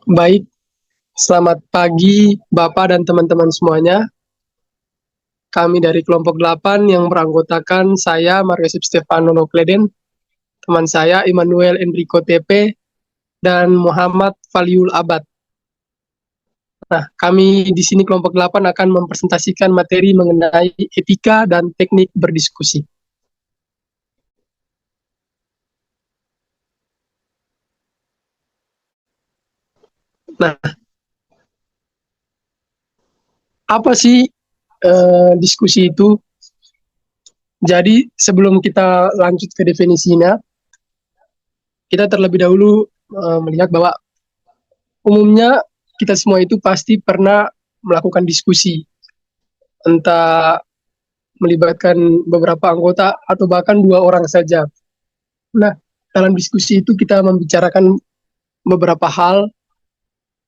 Baik, selamat pagi Bapak dan teman-teman semuanya. Kami dari kelompok 8 yang beranggotakan saya, Margesip Stefano Nokleden, teman saya Immanuel Enrico TP, dan Muhammad Faliul Abad. Nah, kami di sini kelompok 8 akan mempresentasikan materi mengenai etika dan teknik berdiskusi. Nah, apa sih diskusi itu? Jadi, sebelum kita lanjut ke definisinya, kita terlebih dahulu melihat bahwa umumnya kita semua itu pasti pernah melakukan diskusi, entah melibatkan beberapa anggota atau bahkan dua orang saja. Nah, dalam diskusi itu kita membicarakan beberapa hal,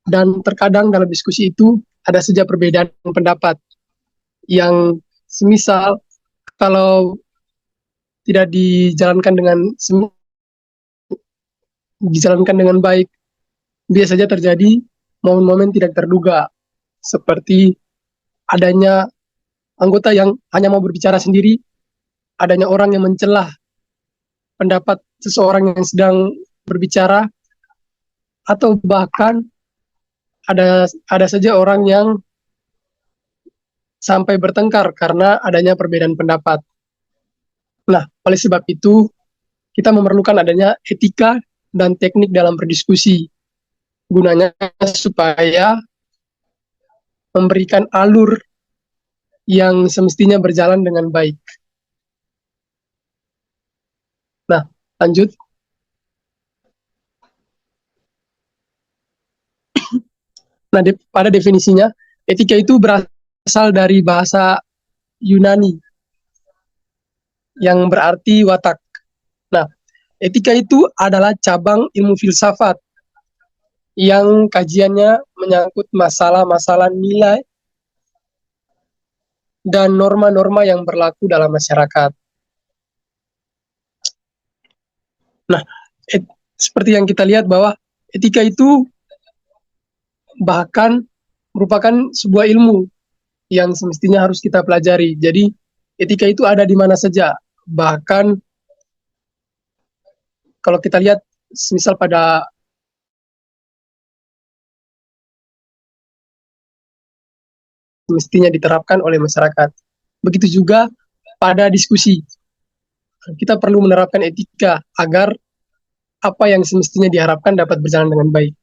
dan terkadang dalam diskusi itu ada saja perbedaan pendapat yang semisal kalau tidak dijalankan dengan baik, biasanya terjadi momen-momen tidak terduga, seperti adanya anggota yang hanya mau berbicara sendiri, adanya orang yang mencelah pendapat seseorang yang sedang berbicara, atau bahkan ada saja orang yang sampai bertengkar karena adanya perbedaan pendapat. Nah, oleh sebab itu kita memerlukan adanya etika dan teknik dalam berdiskusi, gunanya supaya memberikan alur yang semestinya berjalan dengan baik. Nah, lanjut. Nah, pada definisinya, etika itu berasal dari bahasa Yunani yang berarti watak. Nah, etika itu adalah cabang ilmu filsafat yang kajiannya menyangkut masalah-masalah nilai dan norma-norma yang berlaku dalam masyarakat. Nah, seperti yang kita lihat bahwa etika itu bahkan merupakan sebuah ilmu yang semestinya harus kita pelajari. Jadi, etika itu ada di mana saja. Bahkan kalau kita lihat, misal pada semestinya diterapkan oleh masyarakat. Begitu juga pada diskusi. Kita perlu menerapkan etika agar apa yang semestinya diharapkan dapat berjalan dengan baik.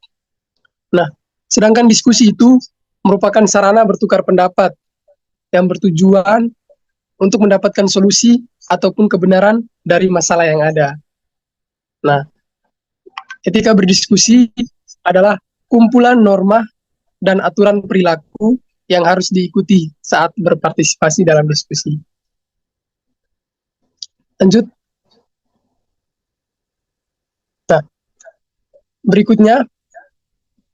Nah, sedangkan diskusi itu merupakan sarana bertukar pendapat yang bertujuan untuk mendapatkan solusi ataupun kebenaran dari masalah yang ada. Nah, etika berdiskusi adalah kumpulan norma dan aturan perilaku yang harus diikuti saat berpartisipasi dalam diskusi. Lanjut. Nah, berikutnya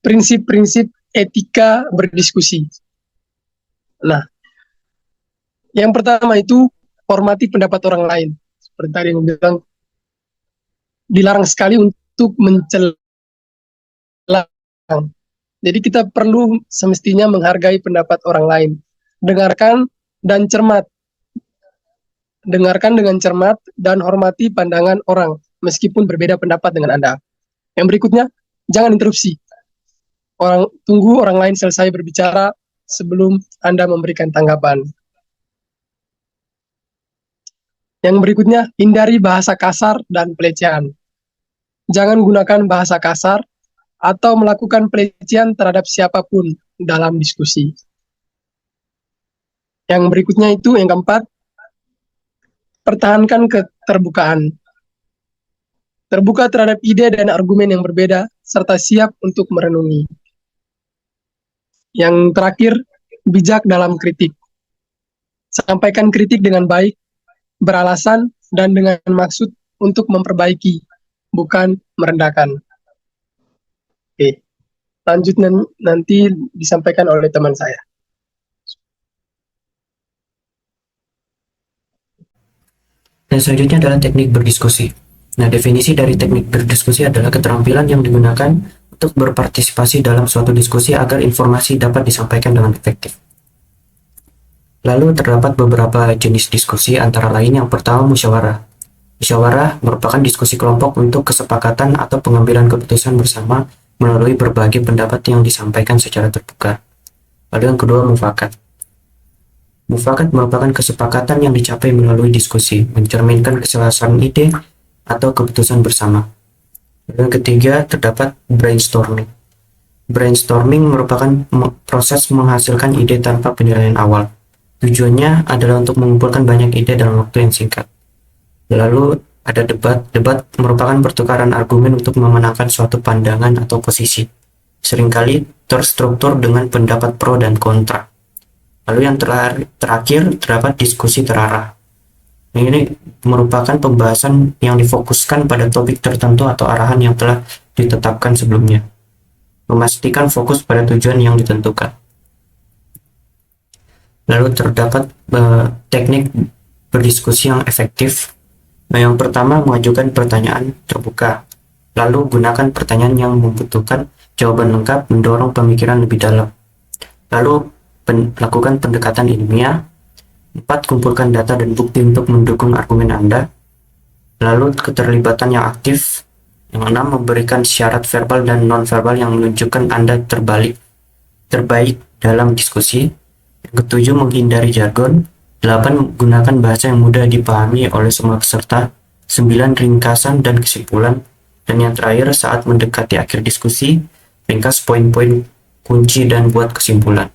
prinsip-prinsip etika berdiskusi. Nah, yang pertama itu hormati pendapat orang lain. Seperti tadi yang bilang, dilarang sekali untuk mencela. Jadi kita perlu semestinya menghargai pendapat orang lain. Dengarkan dan cermat. Dengarkan dengan cermat dan hormati pandangan orang meskipun berbeda pendapat dengan Anda. Yang berikutnya, jangan interupsi. Tunggu orang lain selesai berbicara sebelum Anda memberikan tanggapan. Yang berikutnya, hindari bahasa kasar dan pelecehan. Jangan gunakan bahasa kasar atau melakukan pelecehan terhadap siapapun dalam diskusi. Yang berikutnya itu, yang keempat, pertahankan keterbukaan. Terbuka terhadap ide dan argumen yang berbeda, serta siap untuk merenungi. Yang terakhir, bijak dalam kritik. Sampaikan kritik dengan baik, beralasan, dan dengan maksud untuk memperbaiki, bukan merendahkan. Oke, lanjut nanti disampaikan oleh teman saya. Dan selanjutnya adalah teknik berdiskusi. Nah, definisi dari teknik berdiskusi adalah keterampilan yang digunakan untuk berpartisipasi dalam suatu diskusi agar informasi dapat disampaikan dengan efektif. Lalu terdapat beberapa jenis diskusi, antara lain yang pertama musyawarah. Musyawarah merupakan diskusi kelompok untuk kesepakatan atau pengambilan keputusan bersama melalui berbagai pendapat yang disampaikan secara terbuka. Lalu yang kedua mufakat. Mufakat merupakan kesepakatan yang dicapai melalui diskusi, mencerminkan keselarasan ide atau keputusan bersama. Lalu yang ketiga terdapat brainstorming. Brainstorming merupakan proses menghasilkan ide tanpa penilaian awal. Tujuannya adalah untuk mengumpulkan banyak ide dalam waktu yang singkat. Lalu ada debat. Debat merupakan pertukaran argumen untuk memenangkan suatu pandangan atau posisi. Seringkali terstruktur dengan pendapat pro dan kontra. Lalu yang terakhir terdapat diskusi terarah. Ini merupakan pembahasan yang difokuskan pada topik tertentu atau arahan yang telah ditetapkan sebelumnya. Memastikan fokus pada tujuan yang ditentukan. Lalu terdapat teknik berdiskusi yang efektif. Yang pertama, mengajukan pertanyaan terbuka. Lalu gunakan pertanyaan yang membutuhkan jawaban lengkap, mendorong pemikiran lebih dalam. Lalu lakukan pendekatan ilmiah. 4. Kumpulkan data dan bukti untuk mendukung argumen Anda. Lalu keterlibatan yang aktif. Yang 6. Memberikan syarat verbal dan non-verbal yang menunjukkan Anda terbaik dalam diskusi. Yang ketujuh, menghindari jargon. 8. Gunakan bahasa yang mudah dipahami oleh semua peserta. 9. Ringkasan dan kesimpulan. Dan yang terakhir, saat mendekati akhir diskusi, ringkas poin-poin kunci dan buat kesimpulan.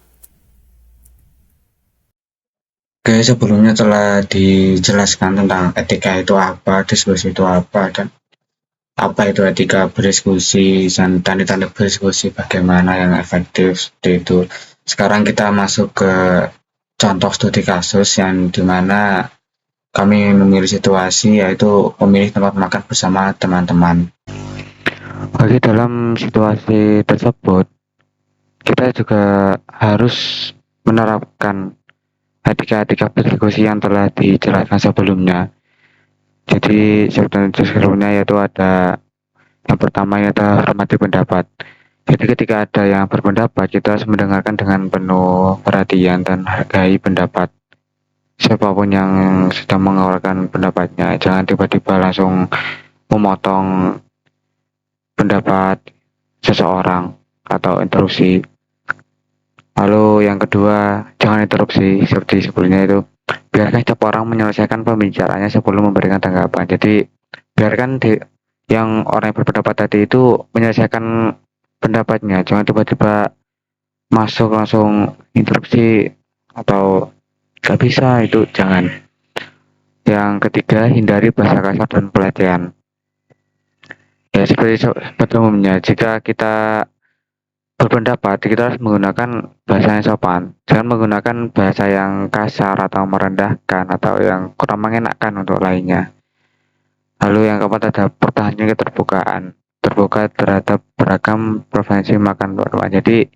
Oke, sebelumnya telah dijelaskan tentang etika itu apa, diskusi itu apa, dan apa itu etika berdiskusi, dan tanda-tanda berdiskusi bagaimana yang efektif, seperti itu. Sekarang kita masuk ke contoh studi kasus yang dimana kami memilih situasi, yaitu memilih tempat makan bersama teman-teman. Oke, dalam situasi tersebut kita juga harus menerapkan etika-etika berdiskusi yang telah dijelaskan sebelumnya. Jadi sebelumnya yaitu ada yang pertama yaitu hormati pendapat. Jadi ketika ada yang berpendapat, kita harus mendengarkan dengan penuh perhatian dan hargai pendapat siapapun yang sedang mengeluarkan pendapatnya. Jangan tiba-tiba langsung memotong pendapat seseorang atau interupsi. Lalu yang kedua, jangan interupsi seperti sebelumnya itu. Biarkan setiap orang menyelesaikan pembicaraannya sebelum memberikan tanggapan. Jadi biarkan yang orang yang berpendapat tadi itu menyelesaikan pendapatnya. Jangan tiba-tiba masuk langsung interupsi atau gak bisa, itu jangan. Yang ketiga, hindari bahasa kasar dan pelecehan. Ya seperti pada umumnya, jika kita berpendapat, kita harus menggunakan bahasa yang sopan. Jangan menggunakan bahasa yang kasar atau merendahkan atau yang kurang mengenakan untuk lainnya. Lalu yang keempat ada pertahankan keterbukaan. Terbuka terhadap beragam preferensi makan bersama. Jadi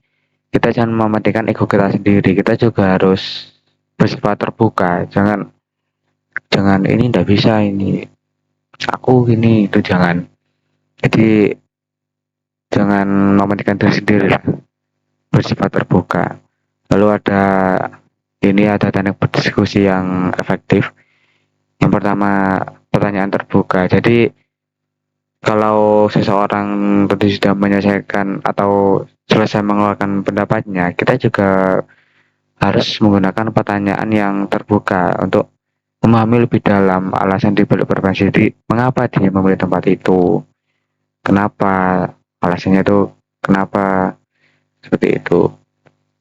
kita jangan mementingkan ego kita sendiri. Kita juga harus bersifat terbuka. Jangan ini ndak bisa, ini aku gini, itu jangan. Jadi jangan mementingkan diri sendiri lah, bersifat terbuka. Lalu ada teknik berdiskusi yang efektif. Yang pertama, pertanyaan terbuka. Jadi kalau seseorang tadi sudah menyelesaikan atau selesai mengeluarkan pendapatnya, kita juga harus menggunakan pertanyaan yang terbuka untuk memahami lebih dalam alasan dibalik preferensi. Mengapa dia memilih tempat itu, kenapa alasannya itu, kenapa seperti itu.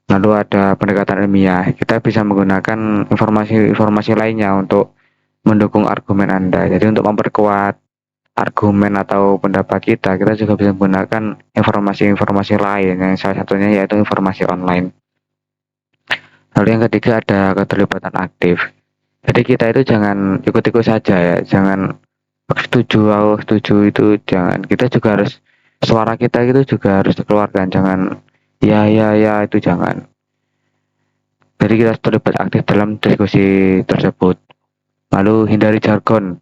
Lalu ada pendekatan ilmiah. Kita bisa menggunakan informasi lainnya untuk mendukung argumen Anda. Jadi untuk memperkuat argumen atau pendapat kita juga bisa menggunakan informasi-informasi lain, yang salah satunya yaitu informasi online. Lalu yang ketiga ada keterlibatan aktif. Jadi kita itu jangan ikut-ikut saja ya, jangan setuju itu jangan. Kita juga harus, suara kita itu juga harus dikeluarkan, jangan ya itu jangan. Jadi kita terlibat aktif dalam diskusi tersebut. Lalu hindari jargon.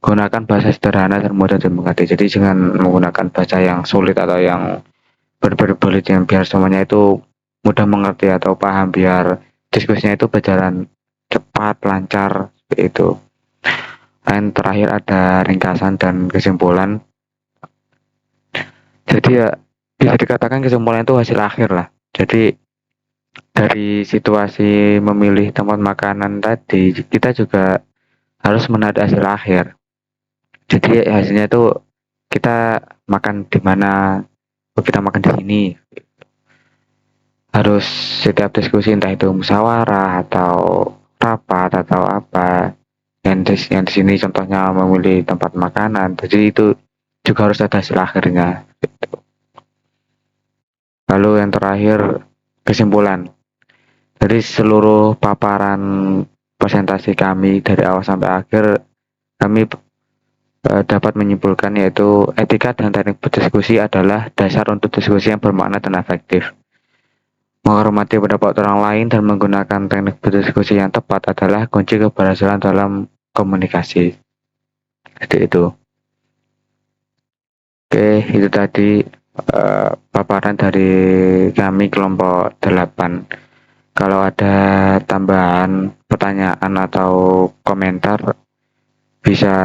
Gunakan bahasa sederhana dan mudah dimengerti. Jadi jangan menggunakan bahasa yang sulit atau yang berbulletin biar semuanya itu mudah mengerti atau paham, biar diskusinya itu berjalan cepat, lancar, seperti itu. Dan terakhir ada ringkasan dan kesimpulan. Jadi ya bisa dikatakan kesimpulan itu hasil akhir lah. Jadi dari situasi memilih tempat makanan tadi, kita juga harus menata hasil akhir. Jadi hasilnya itu kita makan di mana, kita makan di sini. Harus setiap diskusi, entah itu musyawarah atau rapat atau apa, yang di sini contohnya memilih tempat makanan, jadi itu juga harus ada hasil akhirnya. Lalu yang terakhir, kesimpulan. Dari seluruh paparan presentasi kami dari awal sampai akhir, kami dapat menyimpulkan yaitu etika dan teknik berdiskusi adalah dasar untuk diskusi yang bermakna dan efektif. Menghormati pendapat orang lain dan menggunakan teknik berdiskusi yang tepat adalah kunci keberhasilan dalam komunikasi. Jadi itu. Oke, itu tadi paparan dari kami kelompok 8. Kalau ada tambahan pertanyaan atau komentar, bisa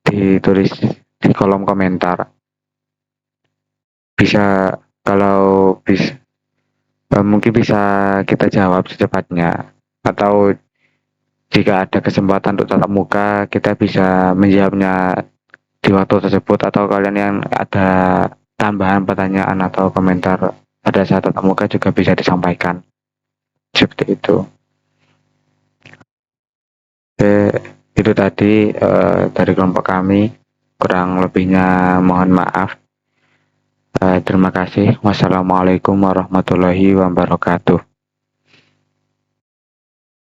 ditulis di kolom komentar. Bisa, kalau bisa, mungkin bisa kita jawab secepatnya, atau jika ada kesempatan untuk tatap muka, kita bisa menjawabnya di waktu tersebut, atau kalian yang ada tambahan pertanyaan atau komentar pada saat tatap muka juga bisa disampaikan. Seperti itu. Oke, itu tadi dari kelompok kami. Kurang lebihnya mohon maaf. Terima kasih. Wassalamualaikum warahmatullahi wabarakatuh.